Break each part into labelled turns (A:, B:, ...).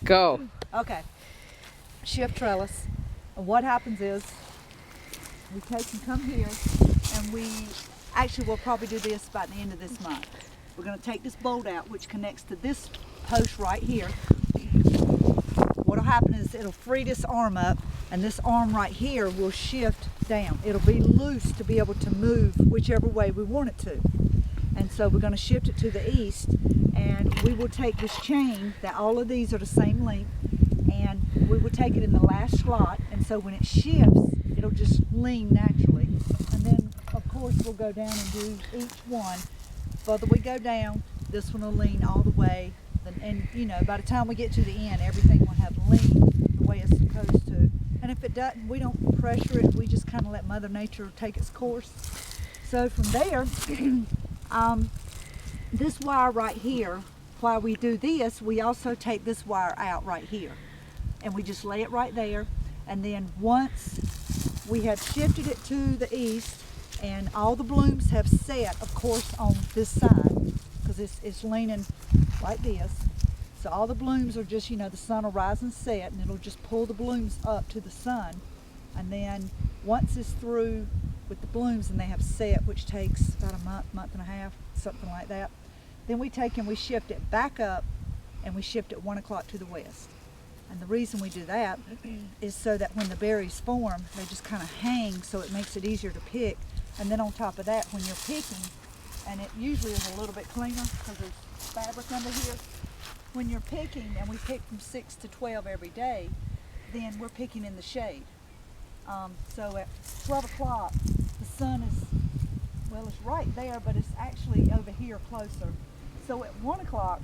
A: Go.
B: Okay. Shift trellis. And what happens is we take and come here and we'll probably do this by the end of this month. We're going to take this bolt out which connects to this post right here. What'll happen is it'll free this arm up, and this arm right here will shift down. It'll be loose to be able to move whichever way we want it to. And so we're going to shift it to the east, and we will take this chain, that all of these are the same length, and we will take it in the last slot, and so when it shifts, it'll just lean naturally. And then of course we'll go down and do each one. The further we go down, this one will lean all the way, and you know, by the time we get to the end, everything will have leaned the way it's supposed to. And if it doesn't, we don't pressure it, we just kind of let Mother Nature take its course. So from there, this wire right here, while we do this, we also take this wire out right here, and we just lay it right there. And then once we have shifted it to the east, and all the blooms have set, of course, on this side, because it's leaning like this. So all the blooms are just, you know, the sun will rise and set, and it'll just pull the blooms up to the sun. And then once it's through with the blooms and they have set, which takes about a month and a half, something like that, then we take and we shift it back up, and we shift it 1 o'clock to the west. And the reason we do that is so that when the berries form, they just kind of hang, so it makes it easier to pick. And then on top of that, when you're picking, and it usually is a little bit cleaner because there's fabric under here, when you're picking, and we pick from 6 to 12 every day, then we're picking in the shade. So at 12 o'clock, the sun is, well, it's right there, but it's actually over here closer. So at 1 o'clock,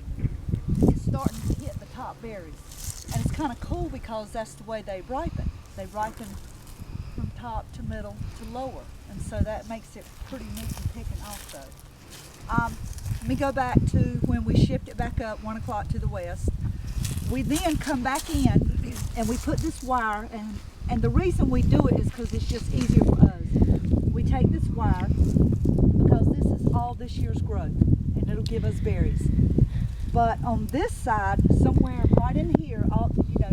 B: it's starting to hit the top berries. And it's kind of cool because that's the way they ripen. They ripen from top to middle to lower. And so that makes it pretty neat and picking also. Let me go back to when we shift it back up 1 o'clock to the west. We then come back in and we put this wire, and the reason we do it is because it's just easier for us. We take this wire because this is all this year's growth, and it'll give us berries. But on this side, somewhere right in here,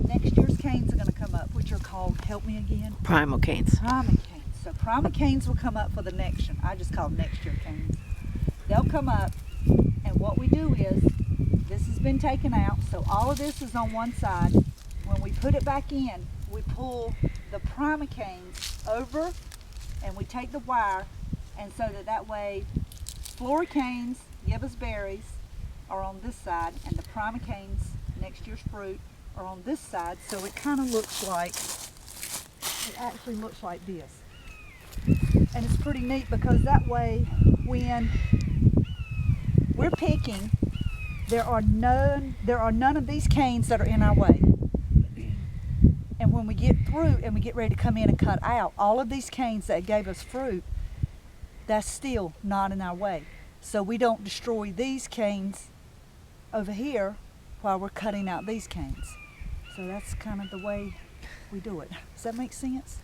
B: next year's canes are going to come up, which are called, help me again?
A: Primal canes.
B: Primal canes. So primal canes will come up for the next year. I just call them next year canes. They'll come up, and what we do is, this has been taken out, so all of this is on one side. When we put it back in, we pull the primal canes over, and we take the wire, and so that way, flower canes give us berries are on this side, and the primal canes, next year's fruit, are on this side. So it kind of looks like, it actually looks like this. And it's pretty neat because that way, when we're picking, there are none of these canes that are in our way. And when we get through and we get ready to come in and cut out, all of these canes that gave us fruit, that's still not in our way. So we don't destroy these canes over here while we're cutting out these canes. So that's kind of the way we do it. Does that make sense?